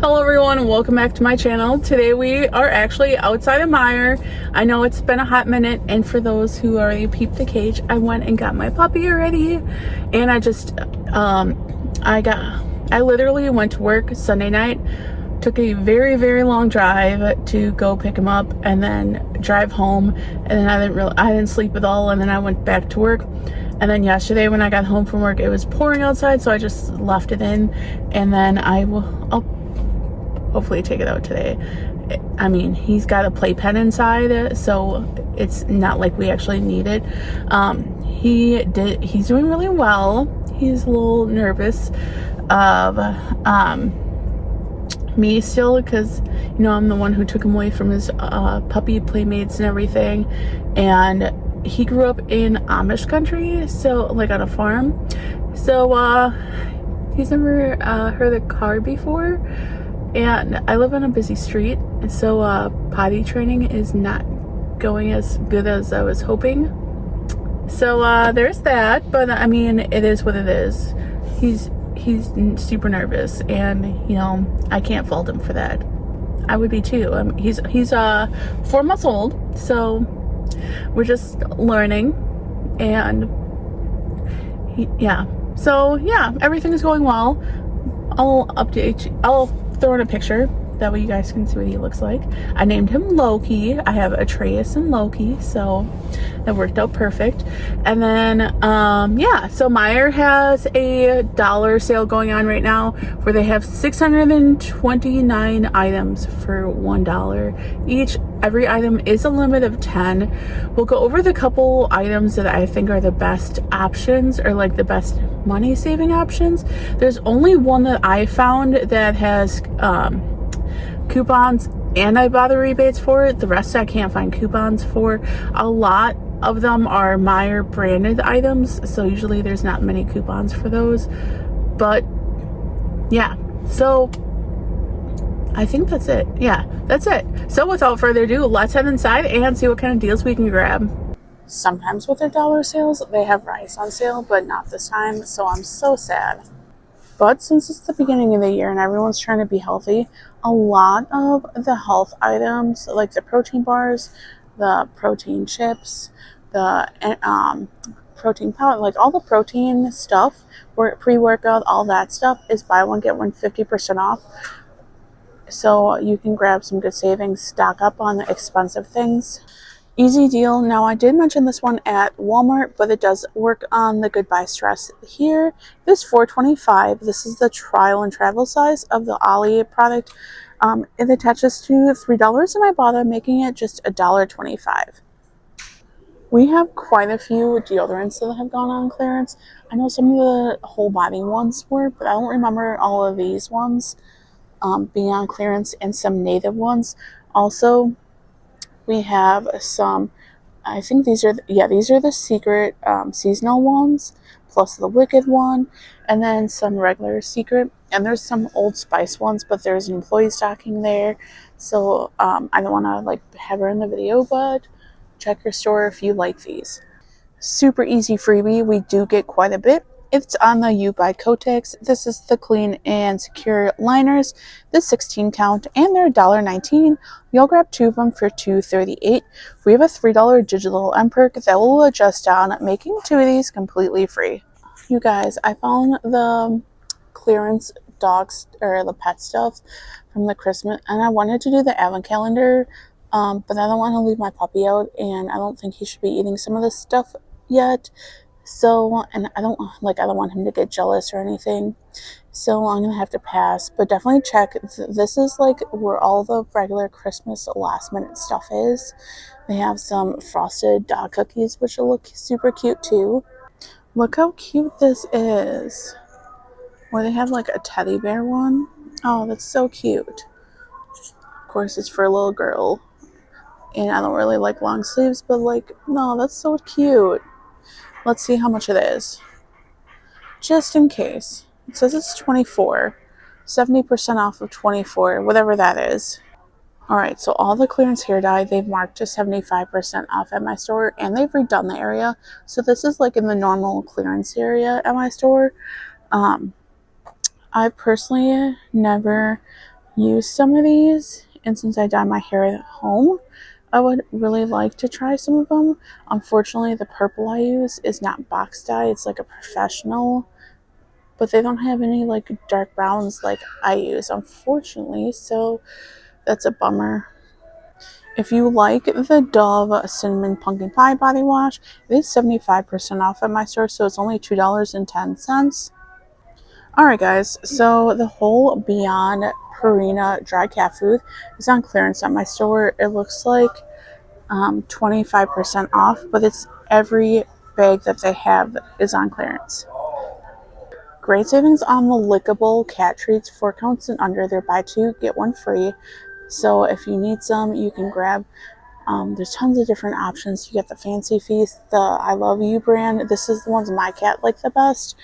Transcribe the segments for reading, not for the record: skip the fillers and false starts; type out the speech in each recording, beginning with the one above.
Hello everyone and welcome back to my channel. Today we are actually outside of Meijer. I know it's been a hot minute, and for those who already peeped the cage, I went and got my puppy already. And I literally went to work Sunday night, took a very long drive to go pick him up and then drive home, and then I didn't sleep at all, and then I went back to work. And then yesterday when I got home from work, it was pouring outside, so I just left it in, and then I'll hopefully take it out today. I mean, he's got a playpen inside, so it's not like we actually need it. He's doing really well. He's a little nervous of me still, because I'm the one who took him away from his puppy playmates and everything, and he grew up in Amish country, so like on a farm, so he's never heard a car before. And I live on a busy street, so potty training is not going as good as I was hoping. So there's that, but I mean, it is what it is. He's super nervous, and I can't fault him for that. I would be too. He's 4 months old, so we're just learning, and so everything is going well. I'll update you. I'll throw in a picture, that way you guys can see what he looks like. I named him Loki. I have Atreus and Loki, so that worked out perfect. And then so Meyer has a dollar sale going on right now, where they have 629 items for $1 each. Every item is a limit of 10. We'll go over the couple items that I think are the best options, or like the best money saving options. There's only one that I found that has coupons and ibotta rebates for it. The rest I can't find coupons for. A lot of them are Meyer branded items, so usually there's not many coupons for those. But yeah, so I think that's it. Yeah, that's it. So without further ado, let's head inside and see what kind of deals we can grab. Sometimes with their dollar sales, they have rice on sale, but not this time, so I'm so sad. But since it's the beginning of the year and everyone's trying to be healthy, a lot of the health items, like the protein bars, the protein chips, the protein powder, like all the protein stuff, pre-workout, all that stuff is buy one, get one 50% off. So you can grab some good savings, stock up on the expensive things. Easy deal. Now, I did mention this one at Walmart, but it does work on the Goodbye Stress here. This $4.25. This is the trial and travel size of the Ollie product. It attaches to $3 in ibotta, making it just $1.25. We have quite a few deodorants that have gone on clearance. I know some of the whole body ones were, but I don't remember all of these ones being on clearance, and some native ones. Also, we have some, I think these are the secret seasonal ones, plus the Wicked one, and then some regular secret, and there's some Old Spice ones, but there's an employee stocking there, so I don't want to have her in the video, but check your store if you like these. Super easy freebie. We do get quite a bit. It's on the U by Kotex. This is the clean and secure liners, the 16 count, and they're $1.19. You'll grab 2 of them for $2.38. We have a $3 digital M-Perk that will adjust down, making 2 of these completely free. You guys, I found the clearance dogs, or the pet stuff from the Christmas, and I wanted to do the advent calendar, but I don't want to leave my puppy out, and I don't think he should be eating some of this stuff yet. So, and I don't want him to get jealous or anything, so I'm gonna have to pass. But definitely check. This is where all the regular Christmas last minute stuff is. They have some frosted dog cookies, which will look super cute too. Look how cute this is, where they have a teddy bear one. Oh, that's so cute. Of course, it's for a little girl, and I don't really like long sleeves, but no, that's so cute. Let's see how much it is, just in case. It says it's 24, 70% off of 24, whatever that is. All right, so all the clearance hair dye, they've marked to 75% off at my store, and they've redone the area. So this is in the normal clearance area at my store. I've personally never use some of these, and since I dye my hair at home, I would really like to try some of them. Unfortunately, the purple I use is not box dye, it's like a professional, but they don't have any like dark browns like I use, unfortunately, so that's a bummer. If you like the Dove Cinnamon Pumpkin Pie Body Wash, it is 75% off at my store, so it's only $2.10. Alright guys, so the whole Beyond Purina dry cat food is on clearance at my store. It looks like 25% off, but it's every bag that they have is on clearance. Great savings on the lickable cat treats, 4 counts and under. They're buy 2, get 1 free. So if you need some, you can grab. There's tons of different options. You get the Fancy Feast, the I Love You brand. This is the ones my cat like the best.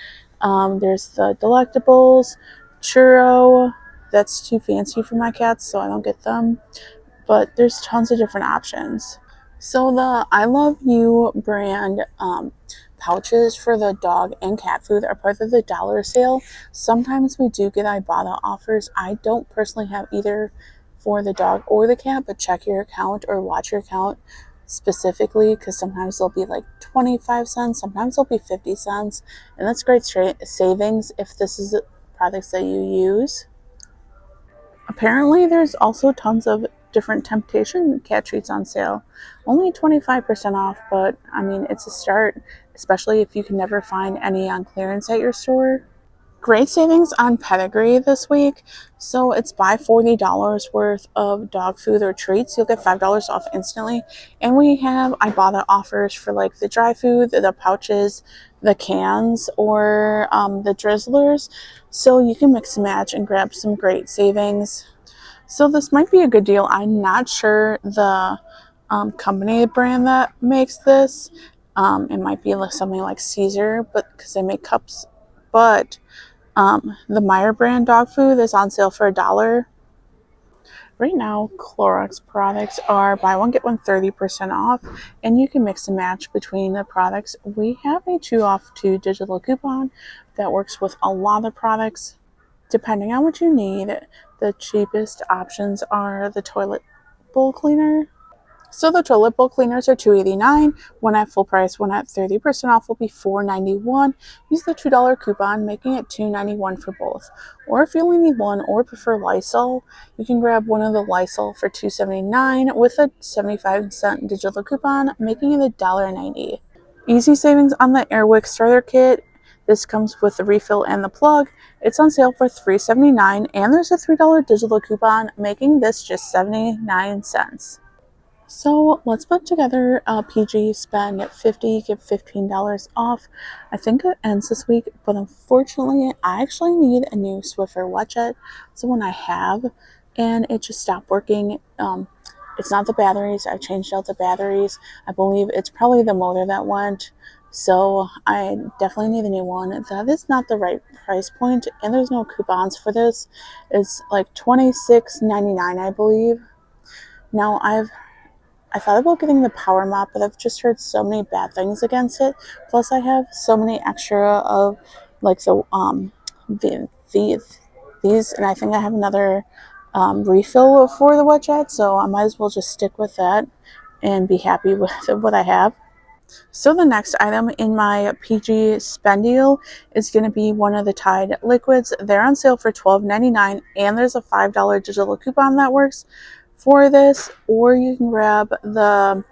There's the Delectables, Churro. That's too fancy for my cats, so I don't get them. But there's tons of different options. So the I Love You brand pouches for the dog and cat food are part of the dollar sale. Sometimes we do get ibotta offers. I don't personally have either for the dog or the cat, but check your account or watch your account specifically, because sometimes they'll be like 25 cents, sometimes they'll be 50 cents, and that's great savings if this is the products that you use. Apparently, there's also tons of different Temptation cat treats on sale. Only 25% off, but I mean, it's a start, especially if you can never find any on clearance at your store. Great savings on Pedigree this week. So it's buy $40 worth of dog food or treats. You'll get $5 off instantly. And we have ibotta offers for like the dry food, the pouches, the cans, or the drizzlers. So you can mix and match and grab some great savings. So this might be a good deal. I'm not sure the company brand that makes this. It might be like something like Caesar, but because they make cups. But the Meyer brand dog food is on sale for $1. Right now, Clorox products are buy one get one 30% off, and you can mix and match between the products. We have a 2 off 2 digital coupon that works with a lot of products. Depending on what you need, the cheapest options are the toilet bowl cleaner. So the toilet bowl cleaners are $2.89. One at full price, one at 30% off will be $4.91. Use the $2 coupon, making it $2.91 for both. Or if you only need one or prefer Lysol, you can grab one of the Lysol for $2.79 with a 75-cent digital coupon, making it $1.90. Easy savings on the Airwick starter kit. This comes with the refill and the plug. It's on sale for $3.79, and there's a $3 digital coupon, making this just 79 cents. So let's put together a PG spend at 50, give $15 off. I think it ends this week, but unfortunately, I actually need a new Swiffer WetJet. It's the one I have, and it just stopped working. It's not the batteries. I've changed out the batteries. I believe it's probably the motor that went. So I definitely need a new one. That is not the right price point, and there's no coupons for this. It's like $26.99, I believe. Now I thought about getting the power mop, but I've just heard so many bad things against it. Plus, I have so many extra of like the these, and I think I have another refill for the WetJet, so I might as well just stick with that and be happy with what I have. So the next item in my PG spend deal is going to be one of the Tide liquids. They're on sale for $12.99, and there's a $5 digital coupon that works for this. Or you can grab the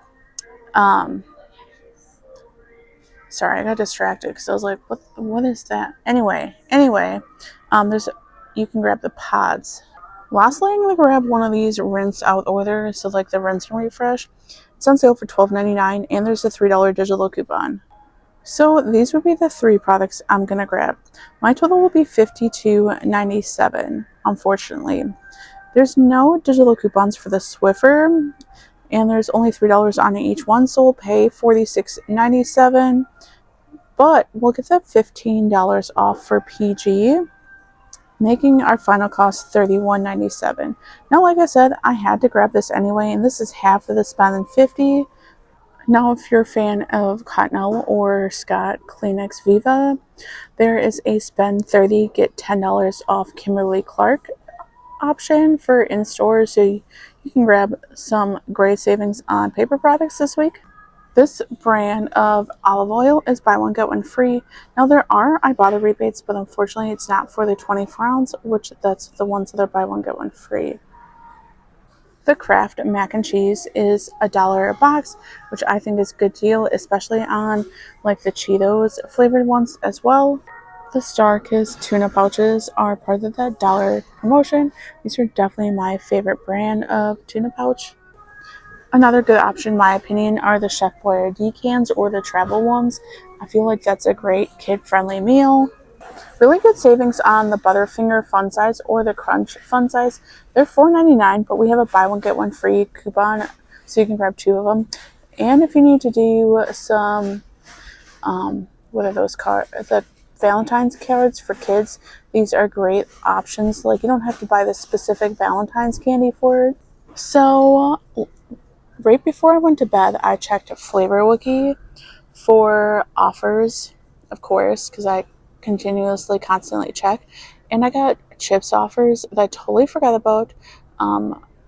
sorry, I got distracted because I was like, what is that? Anyway, there's you can grab the pods. Lastly, I'm gonna grab one of these rinse out orders, so like the rinse and refresh. It's on sale for $12.99, and there's a $3 digital coupon. So these would be the 3 products I'm gonna grab. My total will be $52.97. Unfortunately, there's no digital coupons for the Swiffer, and there's only $3 on each one, so we'll pay $46.97. But we'll get that $15 off for PG, making our final cost $31.97. Now, like I said, I had to grab this anyway, and this is half of the spend in 50. Now, if you're a fan of Cottonelle or Scott Kleenex Viva, there is a spend 30, get $10 off Kimberly Clark option for in stores, so you can grab some great savings on paper products this week. This brand of olive oil is buy one get one free. Now there are ibotta rebates, but unfortunately it's not for the 24 ounce, which that's the ones that are buy one get one free. The Kraft mac and cheese is $1 a box, which I think is a good deal, especially on like the Cheetos flavored ones as well. The Starkist tuna pouches are part of that dollar promotion. These are definitely my favorite brand of tuna pouch. Another good option, in my opinion, are the Chef Boyardee cans or the travel ones. I feel like that's a great kid-friendly meal. Really good savings on the Butterfinger fun size or the Crunch fun size. They're $4.99, but we have a buy one get one free coupon, so you can grab 2 of them. And if you need to do some, what are those cards? The Valentine's cards for kids. These are great options. Like, you don't have to buy the specific Valentine's candy for it. So right before I went to bed, I checked Flavor Wiki for offers, of course, because I constantly check. And I got chips offers that I totally forgot about,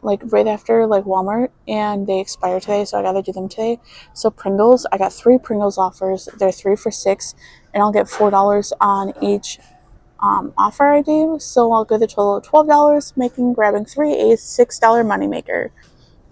like right after like Walmart, and they expire today, so I gotta do them today. So Pringles, I got 3 Pringles offers. They're 3 for $6, and I'll get $4 on each offer I do. So I'll get a total of $12, making grabbing 3 a $6 moneymaker.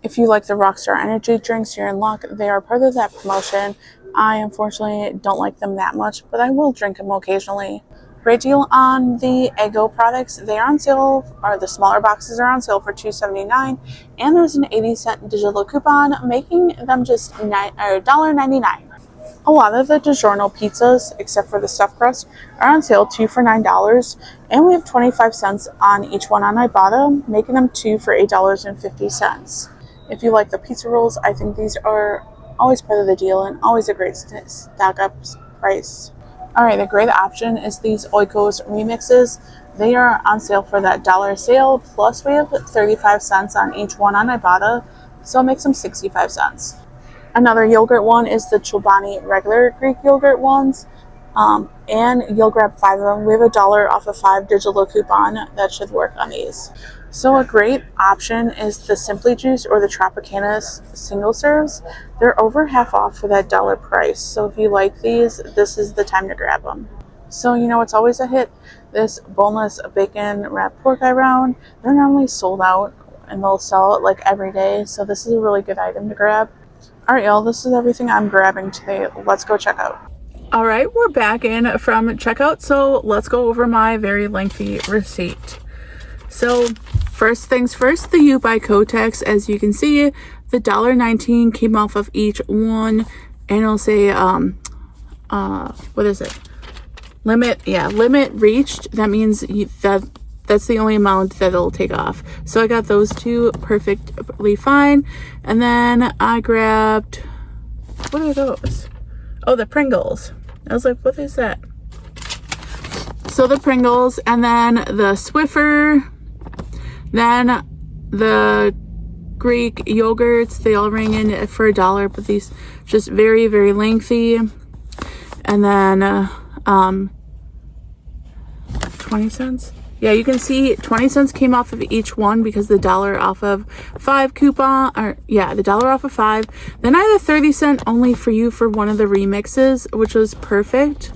If you like the Rockstar Energy drinks, you're in luck. They are part of that promotion. I unfortunately don't like them that much, but I will drink them occasionally. Great deal on the Eggo products. They are on sale, or the smaller boxes are on sale for $2.79, and there's an 80-cent digital coupon, making them just $1.99. A lot of the DiGiorno pizzas, except for the stuffed crust, are on sale 2 for $9, and we have 25 cents on each one on Ibotta, making them 2 for $8.50. If you like the pizza rolls, I think these are always part of the deal and always a great stack up price. Alright, the great option is these Oikos remixes. They are on sale for that $1 sale, plus we have 35 cents on each one on Ibotta, so it makes them 65 cents. Another yogurt one is the Chobani regular Greek yogurt ones, and you'll grab 5 of them. We have $1 off of 5 digital coupon that should work on these. So a great option is the Simply Juice or the Tropicana single serves. They're over half off for that $1 price. So if you like these, this is the time to grab them. So you know it's always a hit, this boneless bacon wrapped pork eye round. They're normally sold out and they'll sell it like every day. So this is a really good item to grab. Alright y'all, this is everything I'm grabbing today. Let's go check out. Alright, we're back in from checkout. So let's go over my very lengthy receipt. So first things first, the U by Kotex. As you can see, the $1.19 came off of each one, and it'll say what is it? Limit reached. That means that's the only amount that it'll take off. So I got those 2 perfectly fine, and then I grabbed, what are those? Oh, the Pringles. I was like, what is that? So the Pringles, and then the Swiffer. Then the Greek yogurts, they all ring in for $1, but these just very, very lengthy. And then 20 cents. Yeah, you can see 20 cents came off of each one because the $1 off of 5 coupon, or yeah, the $1 off of 5. Then I had a 30-cent only for you for one of the remixes, which was perfect.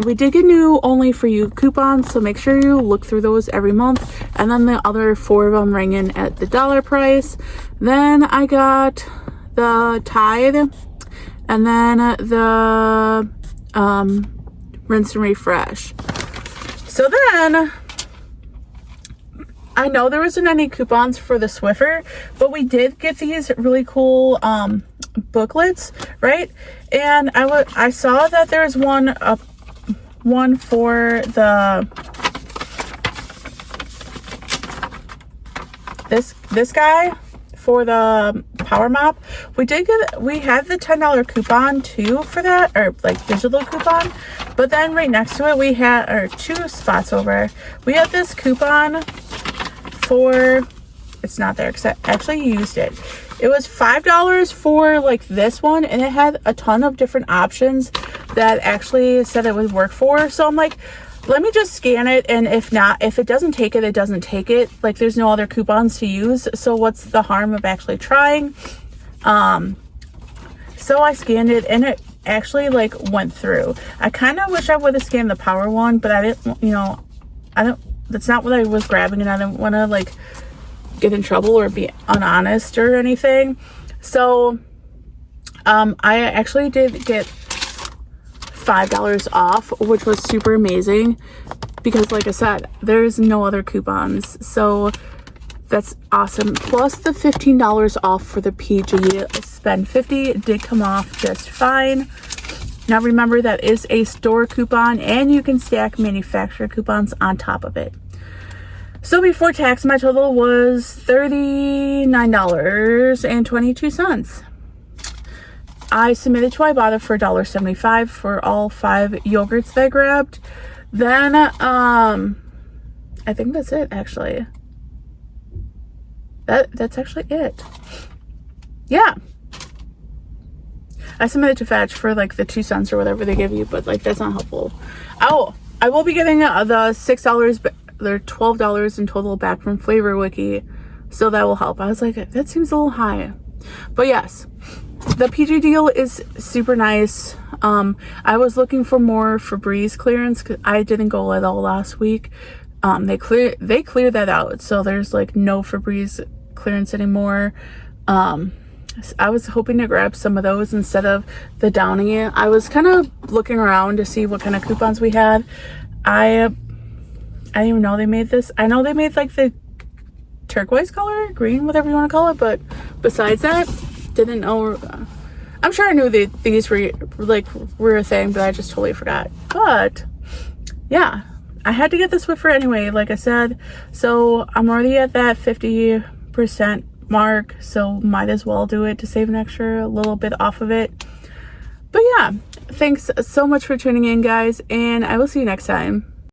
We did get new only for you coupons, so make sure you look through those every month. And then the other 4 of them ring in at the $1 price. Then I got the Tide, and then the Rinse and Refresh. So then I know there wasn't any coupons for the Swiffer, but we did get these really cool booklets, right? And I saw that there's one for the this guy for the power mop. We had the $10 coupon too for that, or like digital coupon, but then right next to it we had, or 2 spots over, we had this coupon for, it's not there because I actually used it. It was $5 for like this one, and it had a ton of different options that actually said it would work for. So I'm like, let me just scan it, and if not, if it doesn't take it, it doesn't take it. Like, there's no other coupons to use, so what's the harm of actually trying? So I scanned it, and it actually like went through. I kind of wish I would have scanned the power one, but I didn't, you know, that's not what I was grabbing, and I didn't want to like get in trouble or be unhonest or anything. So I actually did get $5 off, which was super amazing, because like I said, there's no other coupons, so that's awesome. Plus the $15 off for the PG spend 50 did come off just fine. Now remember, that is a store coupon, and you can stack manufacturer coupons on top of it. So before tax, my total was $39.22. I submitted to Ibotta for $1.75 for all 5 yogurts that I grabbed. Then, I think that's it, actually. That's actually it. Yeah. I submitted to Fetch for like the 2 cents or whatever they give you, but like that's not helpful. Oh, I will be getting the $6, they're $12 in total back from Flavor Wiki, so that will help. I was like, that seems a little high. But yes, the PG deal is super nice. I was looking for more Febreze clearance because I didn't go at all last week. They cleared that out, so there's like no Febreze clearance anymore. I was hoping to grab some of those instead of the Downing It. I was kind of looking around to see what kind of coupons we had. I didn't even know they made this. I know they made like the turquoise color, green, whatever you want to call it, but besides that, didn't know. I'm sure I knew that these were a thing, but I just totally forgot. But yeah, I had to get the Swiffer anyway, like I said. So I'm already at that 50% mark, so might as well do it to save an extra little bit off of it. But yeah, thanks so much for tuning in, guys, and I will see you next time.